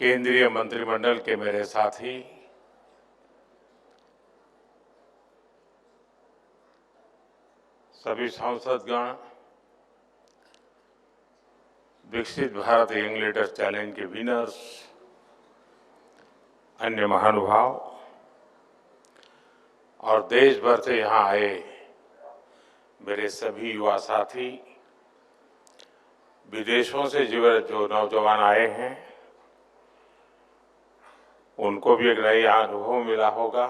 केंद्रीय मंत्रिमंडल के मेरे साथी, सभी सांसदगण, विकसित भारत यंग लीडर्स चैलेंज के विनर्स, अन्य महानुभाव और देश भर से यहाँ आए मेरे सभी युवा साथी, विदेशों से जो नौजवान आए हैं, उनको भी एक नया अनुभव मिला होगा।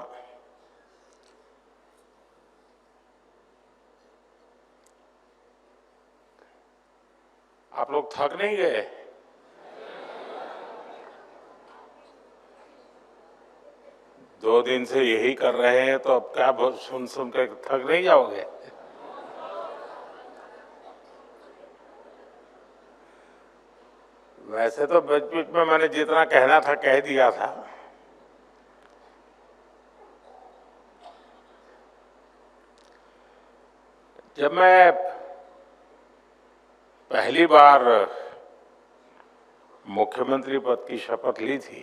आप लोग थक नहीं गए? दो दिन से यही कर रहे हैं तो अब क्या सुन सुन कर थक नहीं जाओगे? वैसे तो बीच बीच में मैंने जितना कहना था कह दिया था। जब मैं पहली बार मुख्यमंत्री पद की शपथ ली थी,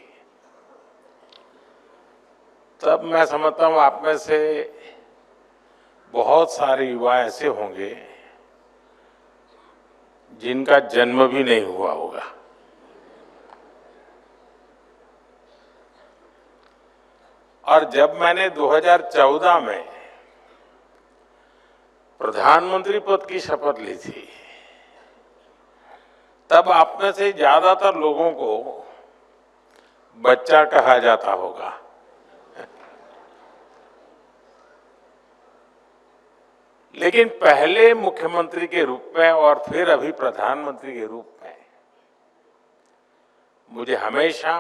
तब मैं समझता हूं आप में से बहुत सारे युवा ऐसे होंगे जिनका जन्म भी नहीं हुआ होगा। और जब मैंने 2014 में प्रधानमंत्री पद की शपथ ली थी, तब आप में से ज्यादातर लोगों को बच्चा कहा जाता होगा। लेकिन पहले मुख्यमंत्री के रूप में और फिर अभी प्रधानमंत्री के रूप में मुझे हमेशा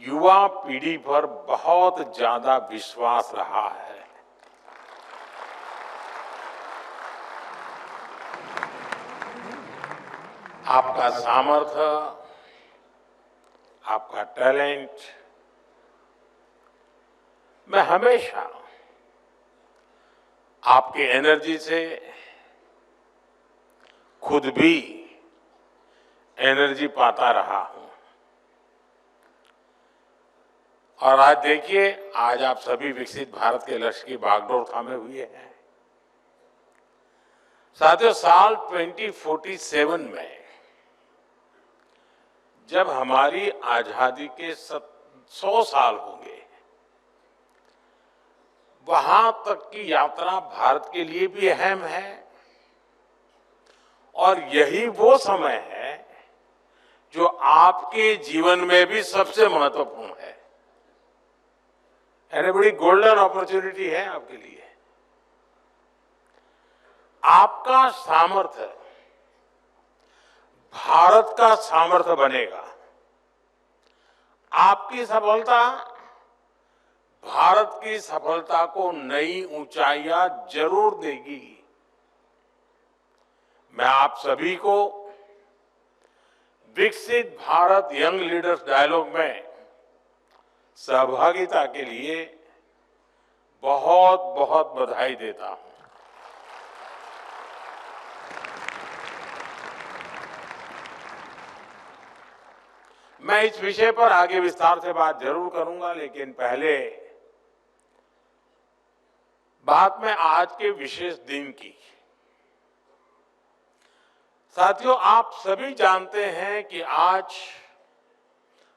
युवा पीढ़ी पर बहुत ज्यादा विश्वास रहा है। आपका सामर्थ्य, आपका टैलेंट, मैं हमेशा आपकी एनर्जी से खुद भी एनर्जी पाता रहा हूं। और आज देखिए, आज आप सभी विकसित भारत के लक्ष्य की बागडोर थामे हुए हैं। साथियों, साल 2047 में जब हमारी आजादी के 100 साल होंगे, वहां तक की यात्रा भारत के लिए भी अहम है और यही वो समय है जो आपके जीवन में भी सबसे महत्वपूर्ण है। यानी बड़ी गोल्डन अपॉर्चुनिटी है आपके लिए। आपका सामर्थ्य भारत का सामर्थ्य बनेगा। आपकी सफलता भारत की सफलता को नई ऊंचाइयां जरूर देगी। मैं आप सभी को विकसित भारत यंग लीडर्स डायलॉग में सहभागिता के लिए बहुत बहुत बधाई देता हूं। मैं इस विषय पर आगे विस्तार से बात जरूर करूंगा, लेकिन पहले बात में आज के विशेष दिन की। साथियों, आप सभी जानते हैं कि आज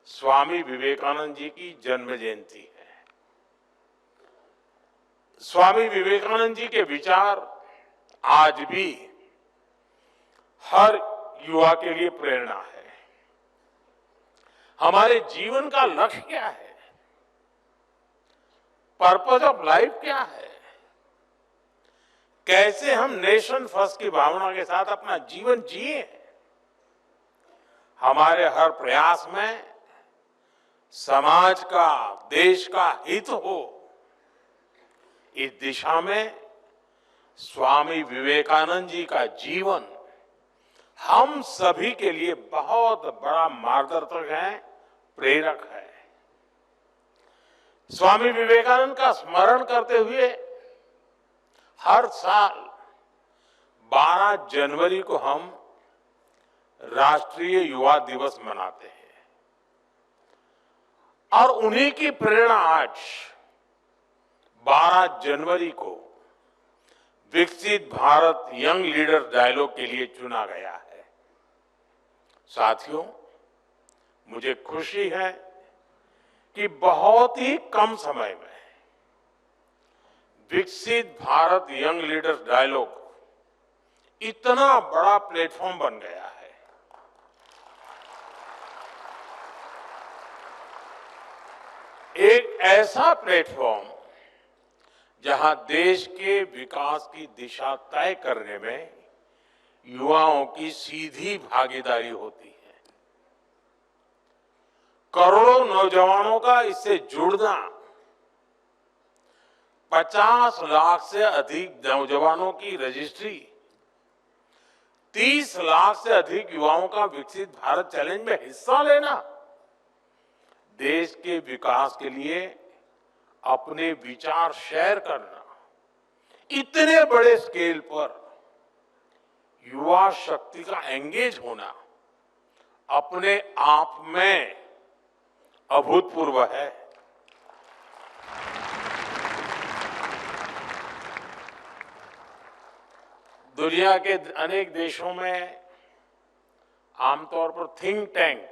स्वामी विवेकानंद जी की जन्म जयंती है। स्वामी विवेकानंद जी के विचार आज भी हर युवा के लिए प्रेरणा है। हमारे जीवन का लक्ष्य क्या है? पर्पस ऑफ लाइफ क्या है? कैसे हम नेशन फर्स्ट की भावना के साथ अपना जीवन जिए? हमारे हर प्रयास में समाज का, देश का हित हो, इस दिशा में स्वामी विवेकानंद जी का जीवन हम सभी के लिए बहुत बड़ा मार्गदर्शक है, प्रेरक है। स्वामी विवेकानंद का स्मरण करते हुए हर साल 12 जनवरी को हम राष्ट्रीय युवा दिवस मनाते हैं। और उन्हीं की प्रेरणा आज 12 जनवरी को विकसित भारत यंग लीडर डायलॉग के लिए चुना गया है। साथियों, मुझे खुशी है कि बहुत ही कम समय में विकसित भारत यंग लीडर डायलॉग इतना बड़ा प्लेटफॉर्म बन गया है। एक ऐसा प्लेटफॉर्म जहां देश के विकास की दिशा तय करने में युवाओं की सीधी भागीदारी होती है। करोड़ों नौजवानों का इससे जुड़ना, 50 लाख से अधिक नौजवानों की रजिस्ट्री, 30 लाख से अधिक युवाओं का विकसित भारत चैलेंज में हिस्सा लेना, देश के विकास के लिए अपने विचार शेयर करना, इतने बड़े स्केल पर युवा शक्ति का एंगेज होना अपने आप में अभूतपूर्व है। दुनिया के अनेक देशों में आमतौर पर थिंक टैंक,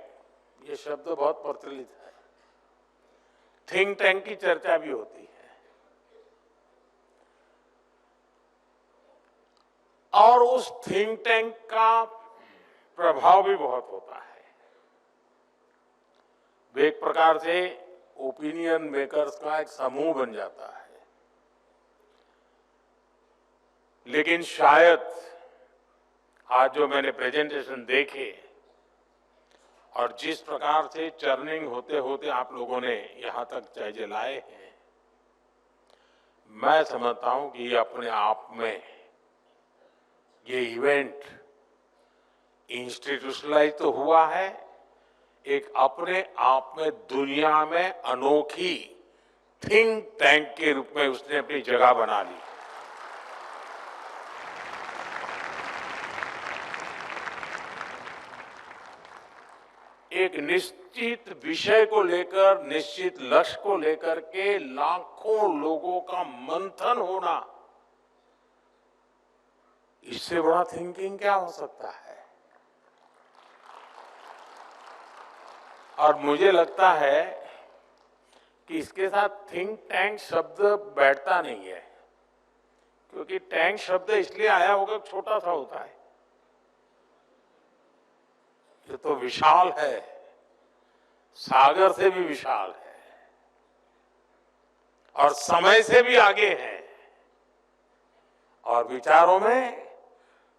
ये शब्द बहुत प्रचलित है, थिंक टैंक की चर्चा भी होती है। और उस थिंक टैंक का प्रभाव भी बहुत होता है। वे एक प्रकार से ओपिनियन मेकर्स का एक समूह बन जाता है। लेकिन शायद आज जो मैंने प्रेजेंटेशन देखे और जिस प्रकार से चर्निंग होते होते आप लोगों ने यहां तक जायजे लाए हैं, मैं समझता हूं कि ये अपने आप में ये इवेंट इंस्टीट्यूशनलाइज तो हुआ है, एक अपने आप में दुनिया में अनोखी थिंक टैंक के रूप में उसने अपनी जगह बना ली। एक निश्चित विषय को लेकर, निश्चित लक्ष्य को लेकर के लाखों लोगों का मंथन होना, इससे बड़ा थिंकिंग क्या हो सकता है। और मुझे लगता है कि इसके साथ थिंक टैंक शब्द बैठता नहीं है, क्योंकि टैंक शब्द इसलिए आया होगा छोटा सा होता है। ये तो विशाल है, सागर से भी विशाल है और समय से भी आगे है और विचारों में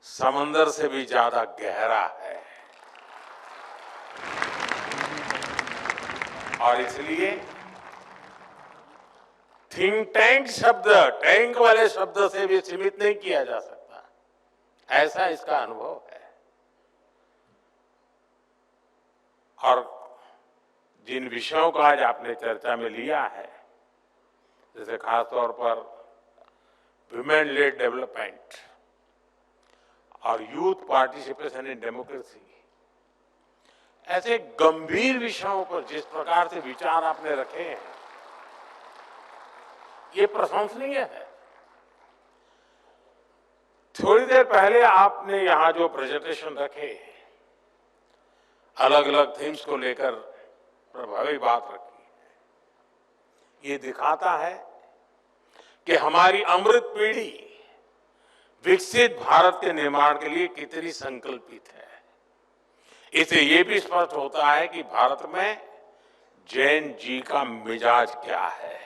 समंदर से भी ज्यादा गहरा है। और इसलिए थिंक टैंक शब्द टैंक वाले शब्द से भी सीमित नहीं किया जा सकता, ऐसा इसका अनुभव है। और जिन विषयों का आज आपने चर्चा में लिया है, जैसे खासतौर पर विमेन लेड डेवलपमेंट और यूथ पार्टिसिपेशन इन डेमोक्रेसी, ऐसे गंभीर विषयों पर जिस प्रकार से विचार आपने रखे हैं, ये प्रशंसनीय है। थोड़ी देर पहले आपने यहां जो प्रेजेंटेशन रखे, अलग अलग थीम्स को लेकर प्रभावी बात रखी है, ये दिखाता है कि हमारी अमृत पीढ़ी विकसित भारत के निर्माण के लिए कितनी संकल्पित है। इससे ये भी स्पष्ट होता है कि भारत में जैन जी का मिजाज क्या है।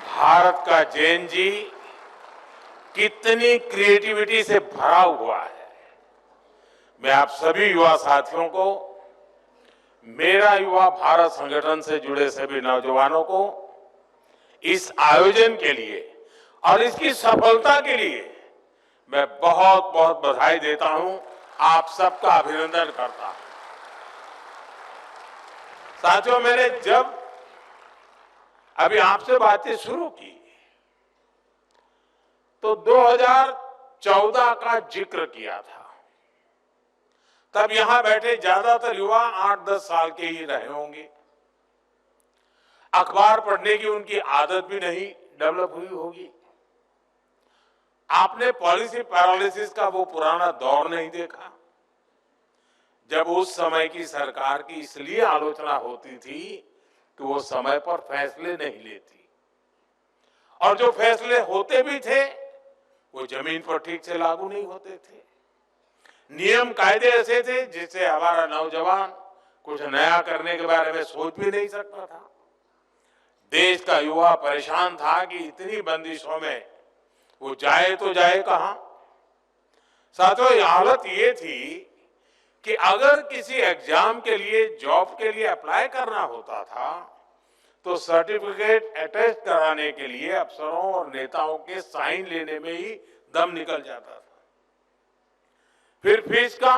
भारत का जैन जी कितनी क्रिएटिविटी से भरा हुआ है। मैं आप सभी युवा साथियों को, मेरा युवा भारत संगठन से जुड़े सभी नौजवानों को इस आयोजन के लिए और इसकी सफलता के लिए मैं बहुत बहुत बधाई देता हूं, आप सबका अभिनंदन करता हूं। साथियों, मैंने जब अभी आपसे बातें शुरू की तो 2014 का जिक्र किया था। तब यहां बैठे ज्यादातर युवा 8-10 साल के ही रहे होंगे। अखबार पढ़ने की उनकी आदत भी नहीं डेवलप हुई होगी। आपने पॉलिसी पैरालिसिस का वो पुराना दौर नहीं देखा, जब उस समय की सरकार की इसलिए आलोचना होती थी कि वो समय पर फैसले नहीं लेती, और जो फैसले होते भी थे वो जमीन पर ठीक से लागू नहीं होते थे। नियम कायदे ऐसे थे जिससे हमारा नौजवान कुछ नया करने के बारे में सोच भी नहीं सकता था। देश का युवा परेशान था कि इतनी बंदिशों में वो जाए तो जाए कहां। साथियों, ये हालत ये थी कि अगर किसी एग्जाम के लिए, जॉब के लिए अप्लाई करना होता था तो सर्टिफिकेट अटेस्ट कराने के लिए अफसरों और नेताओं के साइन लेने में ही दम निकल जाता था। फिर फीस का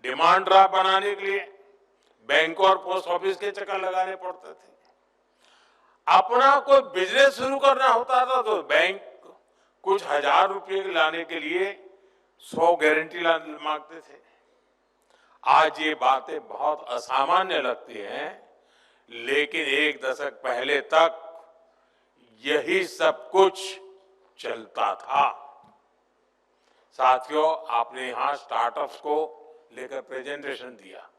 डिमांड ड्राफ्ट बनाने के लिए बैंक और पोस्ट ऑफिस के चक्कर लगाने पड़ते थे। अपना कोई बिजनेस शुरू करना होता था तो बैंक कुछ हजार रुपए लाने के लिए 100 गारंटी मांगते थे। आज ये बातें बहुत असामान्य लगती हैं, लेकिन एक दशक पहले तक यही सब कुछ चलता था। साथियों, आपने यहां स्टार्टअप्स को लेकर प्रेजेंटेशन दिया।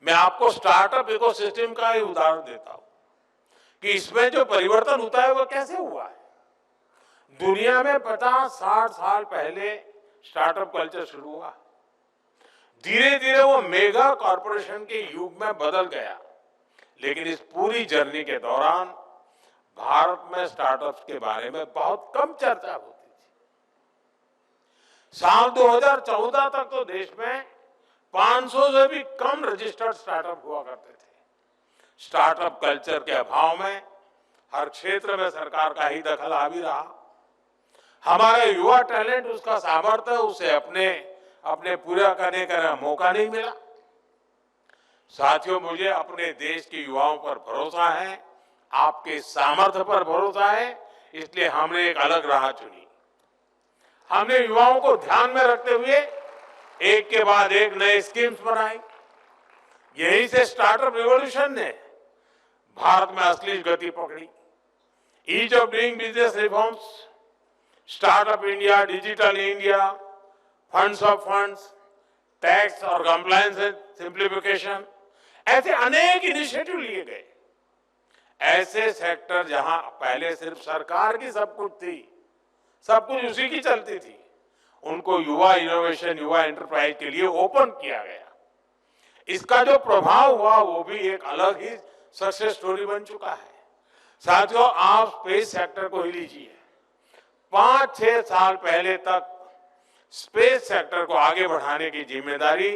मैं आपको स्टार्टअप इकोसिस्टम का ही उदाहरण देता हूं कि इसमें जो परिवर्तन होता है वो कैसे हुआ है। दुनिया में 50-60 साल पहले स्टार्टअप कल्चर शुरू हुआ, धीरे धीरे वो मेगा कॉरपोरेशन के युग में बदल गया। लेकिन इस पूरी जर्नी के दौरान भारत में स्टार्टअप्स के बारे में बहुत कम चर्चा होती थी। साल 2014 तक तो देश में 500 से भी कम रजिस्टर्ड स्टार्टअप हुआ करते थे। स्टार्टअप कल्चर के अभाव में हर क्षेत्र में सरकार का ही दखल हावी रहा। हमारा युवा टैलेंट, उसका सामर्थ्य, उसे अपने पूरा करने का मौका नहीं मिला। साथियों, मुझे अपने देश के युवाओं पर भरोसा है, आपके सामर्थ्य पर भरोसा है, इसलिए हमने एक अलग राह चुनी। हमने युवाओं को ध्यान में रखते हुए एक के बाद एक नए स्कीम्स बनाई। यहीं से स्टार्टअप रिवॉल्यूशन ने भारत में असली गति पकड़ी। Ease of doing business reforms, startup India, digital India, funds of funds, tax और कंप्लायंस सिंप्लीफिकेशन, ऐसे अनेक इनिशिएटिव लिए गए। ऐसे सेक्टर जहां पहले सिर्फ सरकार की सब कुछ थी, सब कुछ उसी की चलती थी, उनको युवा इनोवेशन, युवा एंटरप्राइज के लिए ओपन किया गया। इसका जो प्रभाव हुआ वो भी एक अलग ही सक्सेस स्टोरी बन चुका है। साथियों, आप स्पेस सेक्टर को ही लीजिए। 5-6 साल पहले तक स्पेस सेक्टर को आगे बढ़ाने की जिम्मेदारी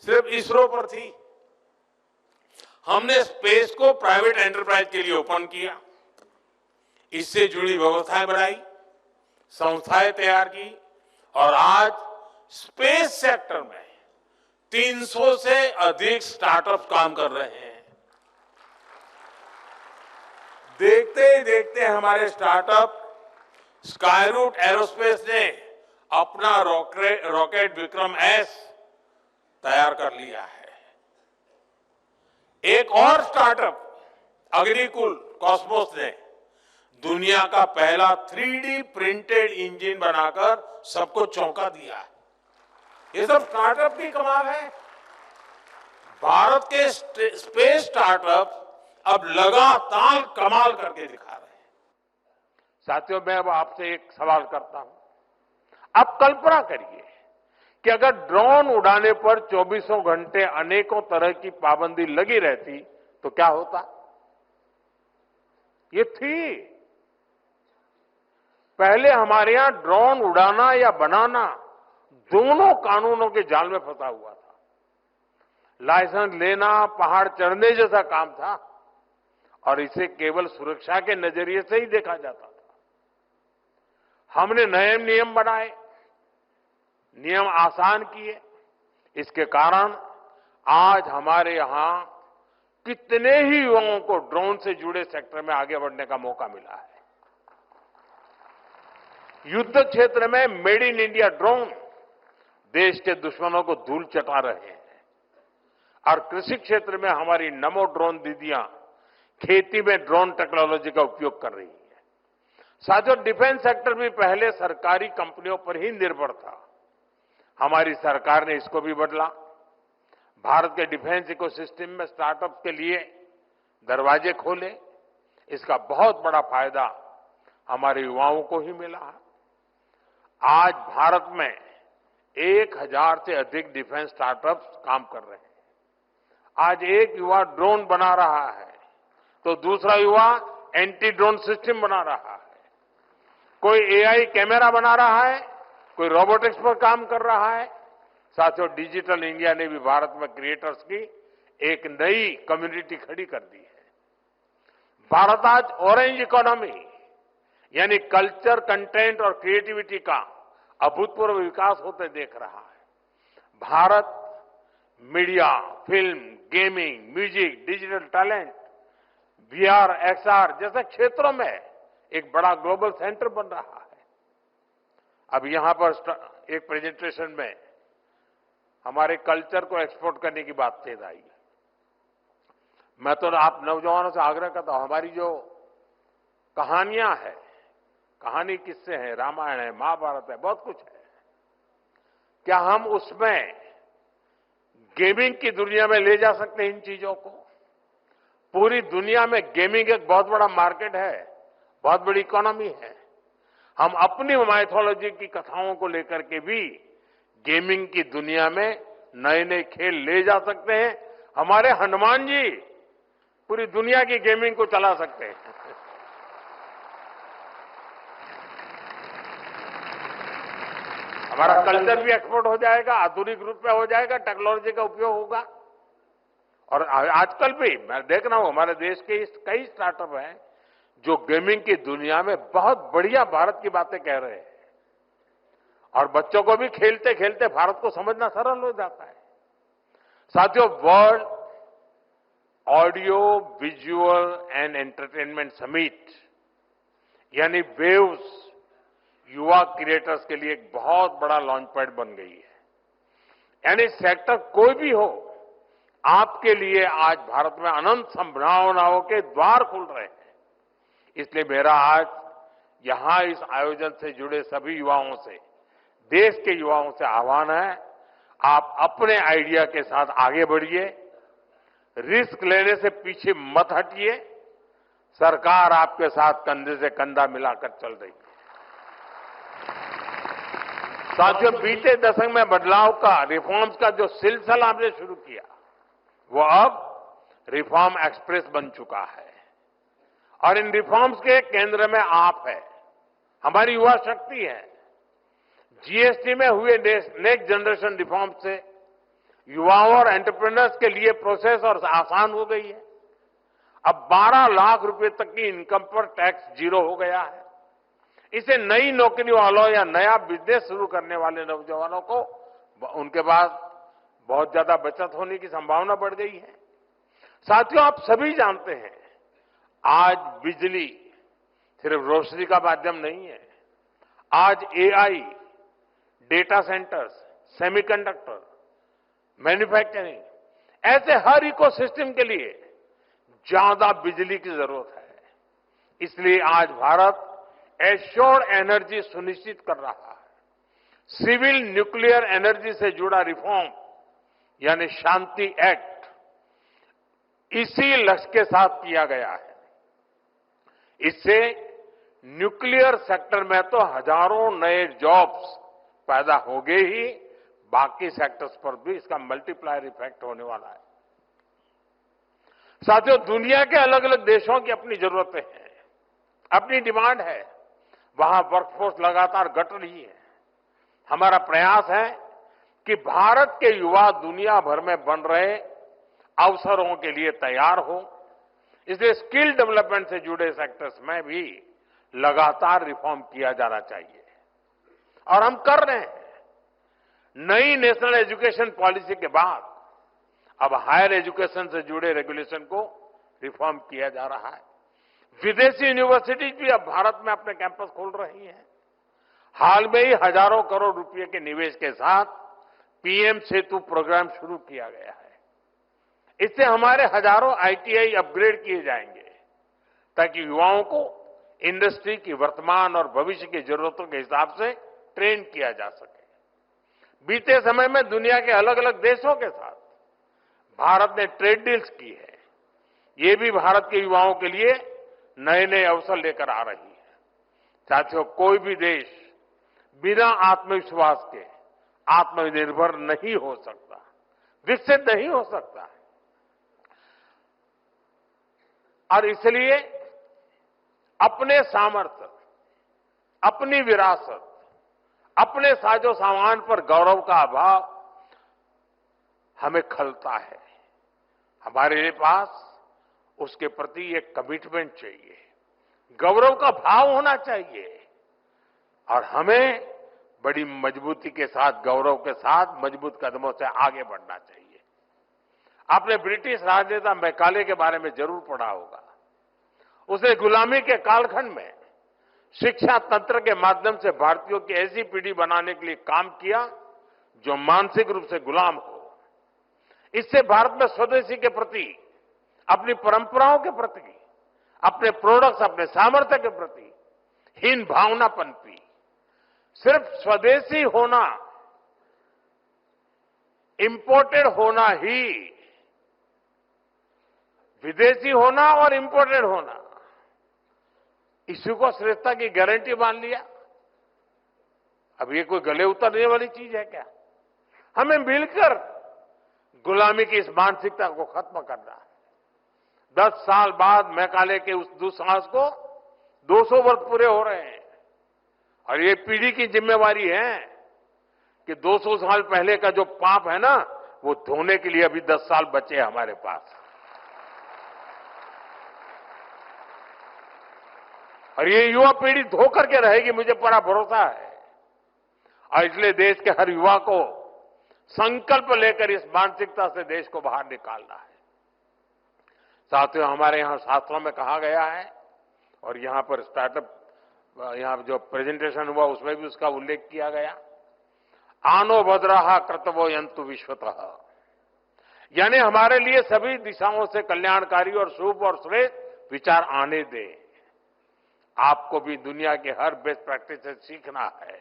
सिर्फ इसरो पर थी। हमने स्पेस को प्राइवेट एंटरप्राइज के लिए ओपन किया, इससे जुड़ी व्यवस्थाएं बनाई, संस्थाएं तैयार की, और आज स्पेस सेक्टर में 300 से अधिक स्टार्टअप काम कर रहे हैं। देखते ही देखते हमारे स्टार्टअप स्काईरूट एरोस्पेस ने अपना रॉकेट विक्रम एस तैयार कर लिया है। एक और स्टार्टअप अग्निकुल कॉस्मोस ने दुनिया का पहला 3D प्रिंटेड इंजन बनाकर सबको चौंका दिया है। ये सब स्टार्टअप की कमाल है। भारत के स्पेस स्टार्टअप अब लगातार कमाल करके दिखा रहे हैं। साथियों, मैं अब आपसे एक सवाल करता हूं। आप कल्पना करिए कि अगर ड्रोन उड़ाने पर 24 घंटे अनेकों तरह की पाबंदी लगी रहती तो क्या होता। ये थी पहले हमारे यहां ड्रोन उड़ाना या बनाना दोनों कानूनों के जाल में फंसा हुआ था। लाइसेंस लेना पहाड़ चढ़ने जैसा काम था और इसे केवल सुरक्षा के नजरिए से ही देखा जाता था। हमने नए नियम बनाए, नियम आसान किए। इसके कारण आज हमारे यहां कितने ही युवाओं को ड्रोन से जुड़े सेक्टर में आगे बढ़ने का मौका मिला है। युद्ध क्षेत्र में मेड इन इंडिया ड्रोन देश के दुश्मनों को धूल चटा रहे हैं और कृषि क्षेत्र में हमारी नमो ड्रोन दीदियां खेती में ड्रोन टेक्नोलॉजी का उपयोग कर रही है। साथियों, डिफेंस सेक्टर भी पहले सरकारी कंपनियों पर ही निर्भर था। हमारी सरकार ने इसको भी बदला। भारत के डिफेंस इकोसिस्टम में स्टार्टअप के लिए दरवाजे खोले। इसका बहुत बड़ा फायदा हमारे युवाओं को ही मिला है। आज भारत में 1000 से अधिक डिफेंस स्टार्टअप्स काम कर रहे हैं। आज एक युवा ड्रोन बना रहा है तो दूसरा युवा एंटी ड्रोन सिस्टम बना रहा है। कोई एआई कैमरा बना रहा है, कोई रोबोटिक्स पर काम कर रहा है। साथियों, डिजिटल इंडिया ने भी भारत में क्रिएटर्स की एक नई कम्युनिटी खड़ी कर दी है। भारत आज ऑरेंज इकोनॉमी यानी कल्चर, कंटेंट और क्रिएटिविटी का अभूतपूर्व विकास होते देख रहा है। भारत media, film, gaming, music, digital talent, VR, XR जैसे क्षेत्रों में एक बड़ा ग्लोबल सेंटर बन रहा है। अब यहां पर एक प्रेजेंटेशन में हमारे कल्चर को एक्सपोर्ट करने की बात तेज आई है। मैं तो आप नौजवानों से आग्रह करता हूं, हमारी जो कहानियां हैं, कहानी किस्से हैं, रामायण है, महाभारत है, बहुत कुछ है। क्या हम उसमें गेमिंग की दुनिया में ले जा सकते हैं इन चीजों को? पूरी दुनिया में गेमिंग एक बहुत बड़ा मार्केट है, बहुत बड़ी इकोनॉमी है। हम अपनी माइथोलॉजी की कथाओं को लेकर के भी गेमिंग की दुनिया में नए नए खेल ले जा सकते हैं। हमारे हनुमान जी पूरी दुनिया की गेमिंग को चला सकते हैं। हमारा कल्चर भी एक्सपोर्ट हो जाएगा, आधुनिक रूप में हो जाएगा, टेक्नोलॉजी का उपयोग होगा। और आजकल भी मैं देख रहा हूं हमारे देश के कई स्टार्टअप हैं जो गेमिंग की दुनिया में बहुत बढ़िया भारत की बातें कह रहे हैं। और बच्चों को भी खेलते खेलते भारत को समझना सरल हो जाता है। साथियों, world audio visual and entertainment summit यानी वेव्स युवा क्रिएटर्स के लिए एक बहुत बड़ा लॉन्च पैड बन गई है। यानी सेक्टर कोई भी हो, आपके लिए आज भारत में अनंत संभावनाओं के द्वार खुल रहे हैं। इसलिए मेरा आज यहां इस आयोजन से जुड़े सभी युवाओं से, देश के युवाओं से आह्वान है, आप अपने आइडिया के साथ आगे बढ़िए, रिस्क लेने से पीछे मत हटिए। सरकार आपके साथ कंधे से कंधा मिलाकर चल रही है। साथियों, बीते दशक में बदलाव का, रिफॉर्म्स का जो सिलसिला हमने शुरू किया वो अब रिफॉर्म एक्सप्रेस बन चुका है। और इन रिफॉर्म्स के केंद्र में आप है, हमारी युवा शक्ति है। जीएसटी में हुए नेक्स्ट जनरेशन रिफॉर्म से युवाओं और एंटरप्रेन्योर्स के लिए प्रोसेस और आसान हो गई है। अब 12 लाख रुपए तक की इनकम पर टैक्स जीरो हो गया है। इसे नई नौकरी वालों या नया बिजनेस शुरू करने वाले नौजवानों को उनके पास बहुत ज्यादा बचत होने की संभावना बढ़ गई है। साथियों, आप सभी जानते हैं आज बिजली सिर्फ रोशनी का माध्यम नहीं है। आज AI, data centres, semiconductor, manufacturing, ऐसे हर इकोसिस्टम के लिए ज्यादा बिजली की जरूरत है। इसलिए आज भारत एश्योर्ड एनर्जी सुनिश्चित कर रहा है। सिविल न्यूक्लियर एनर्जी से जुड़ा रिफॉर्म यानी शांति एक्ट इसी लक्ष्य के साथ किया गया है। इससे न्यूक्लियर सेक्टर में तो हजारों नए जॉब्स पैदा होंगे ही, बाकी सेक्टर्स पर भी इसका मल्टीप्लायर इफेक्ट होने वाला है। साथियों, दुनिया के अलग अलग देशों की अपनी जरूरतें हैं, अपनी डिमांड है। वहां वर्कफोर्स लगातार घट रही है। हमारा प्रयास है कि भारत के युवा दुनिया भर में बन रहे अवसरों के लिए तैयार हो। इसलिए स्किल डेवलपमेंट से जुड़े सेक्टर्स में भी लगातार रिफॉर्म किया जाना चाहिए और हम कर रहे हैं। नई नेशनल एजुकेशन पॉलिसी के बाद अब हायर एजुकेशन से जुड़े रेगुलेशन को रिफॉर्म किया जा रहा है। विदेशी यूनिवर्सिटीज भी अब भारत में अपने कैंपस खोल रही हैं। हाल में ही हजारों करोड़ रुपए के निवेश के साथ पीएम सेतु प्रोग्राम शुरू किया गया है। इससे हमारे हजारों आईटीआई अपग्रेड किए जाएंगे ताकि युवाओं को इंडस्ट्री की वर्तमान और भविष्य की जरूरतों के हिसाब से ट्रेन किया जा सके। बीते समय में दुनिया के अलग अलग देशों के साथ भारत ने ट्रेड डील्स की है। ये भी भारत के युवाओं के लिए नए नए अवसर लेकर आ रही है। साथियों, कोई भी देश बिना आत्मविश्वास के आत्मनिर्भर नहीं हो सकता, विकसित नहीं हो सकता। और इसलिए अपने सामर्थ्य, अपनी विरासत, अपने साजो सामान पर गौरव का अभाव हमें खलता है। हमारे पास उसके प्रति एक कमिटमेंट चाहिए, गौरव का भाव होना चाहिए और हमें बड़ी मजबूती के साथ, गौरव के साथ मजबूत कदमों से आगे बढ़ना चाहिए। आपने ब्रिटिश राजनेता मैकाले के बारे में जरूर पढ़ा होगा। उसने गुलामी के कालखंड में शिक्षा तंत्र के माध्यम से भारतीयों की ऐसी पीढ़ी बनाने के लिए काम किया जो मानसिक रूप से गुलाम हो। इससे भारत में स्वदेशी के प्रति, अपनी परंपराओं के प्रति, अपने प्रोडक्ट्स, अपने सामर्थ्य के प्रति हीन भावना पनपी। सिर्फ स्वदेशी होना, इंपोर्टेड होना ही, विदेशी होना और इंपोर्टेड होना, इसी को श्रेष्ठता की गारंटी मान लिया। अब ये कोई गले उतरने वाली चीज है क्या? हमें मिलकर गुलामी की इस मानसिकता को खत्म करना है। 10 साल बाद मैकाले के उस दुस्साहस को 200 वर्ष पूरे हो रहे हैं और ये पीढ़ी की जिम्मेवारी है कि 200 साल पहले का जो पाप है ना, वो धोने के लिए अभी 10 साल बचे हैं हमारे पास। और ये युवा पीढ़ी धो करके रहेगी, मुझे पूरा भरोसा है। और इसलिए देश के हर युवा को संकल्प लेकर इस मानसिकता से देश को बाहर निकालना है। साथियों, हमारे यहां शास्त्रों में कहा गया है और यहां पर स्टार्टअप, यहां जो प्रेजेंटेशन हुआ उसमें भी उसका उल्लेख किया गया, आनो भद्राः कर्तवो यन्तु विश्वतः। यानी हमारे लिए सभी दिशाओं से कल्याणकारी और शुभ और श्रेष्ठ विचार आने दें। आपको भी दुनिया के हर बेस्ट प्रैक्टिस से सीखना है,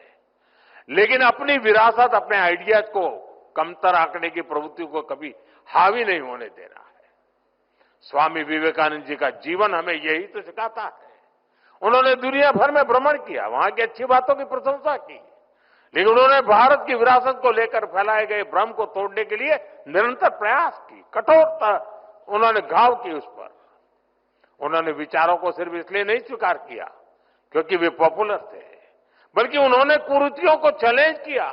लेकिन अपनी विरासत, अपने आइडियाज को कमतर आंकने की प्रवृत्ति को कभी हावी नहीं होने देना है। स्वामी विवेकानंद जी का जीवन हमें यही तो सिखाता है। उन्होंने दुनिया भर में भ्रमण किया, वहां की अच्छी बातों की प्रशंसा की, लेकिन उन्होंने भारत की विरासत को लेकर फैलाए गए भ्रम को तोड़ने के लिए निरंतर प्रयास की, कठोरता उन्होंने घाव की उस पर। उन्होंने विचारों को सिर्फ इसलिए नहीं स्वीकार किया क्योंकि वे पॉपुलर थे, बल्कि उन्होंने कुरीतियों को चैलेंज किया।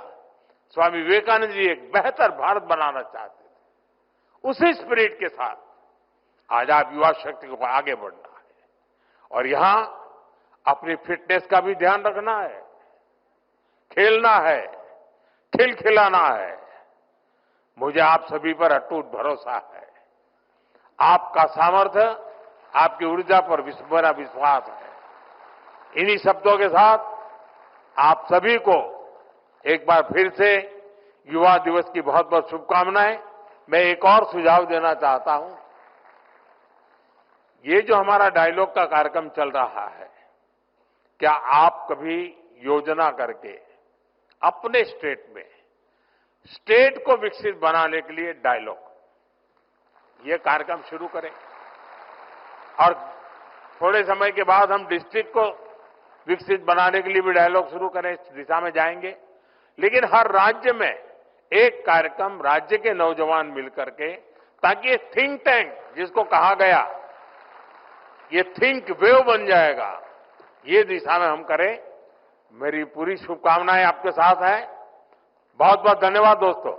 स्वामी विवेकानंद जी एक बेहतर भारत बनाना चाहते थे। उसी स्पिरिट के साथ आज आप युवा शक्ति को आगे बढ़ना है और यहां अपनी फिटनेस का भी ध्यान रखना है, खेलना है, खिलखिलाना है। मुझे आप सभी पर अटूट भरोसा है। आपका सामर्थ्य, आपकी ऊर्जा पर मेरा विश्वास है। इन्हीं शब्दों के साथ आप सभी को एक बार फिर से युवा दिवस की बहुत बहुत शुभकामनाएं। मैं एक और सुझाव देना चाहता हूं। ये जो हमारा डायलॉग का कार्यक्रम चल रहा है, क्या आप कभी योजना करके अपने स्टेट में स्टेट को विकसित बनाने के लिए डायलॉग, ये कार्यक्रम शुरू करें और थोड़े समय के बाद हम डिस्ट्रिक्ट को विकसित बनाने के लिए भी डायलॉग शुरू करें, इस दिशा में जाएंगे। लेकिन हर राज्य में एक कार्यक्रम राज्य के नौजवान मिलकर के, ताकि ये थिंक टैंक जिसको कहा गया, ये थिंक वेव बन जाएगा, ये दिशा में हम करें। मेरी पूरी शुभकामनाएं आपके साथ है। बहुत बहुत धन्यवाद दोस्तों।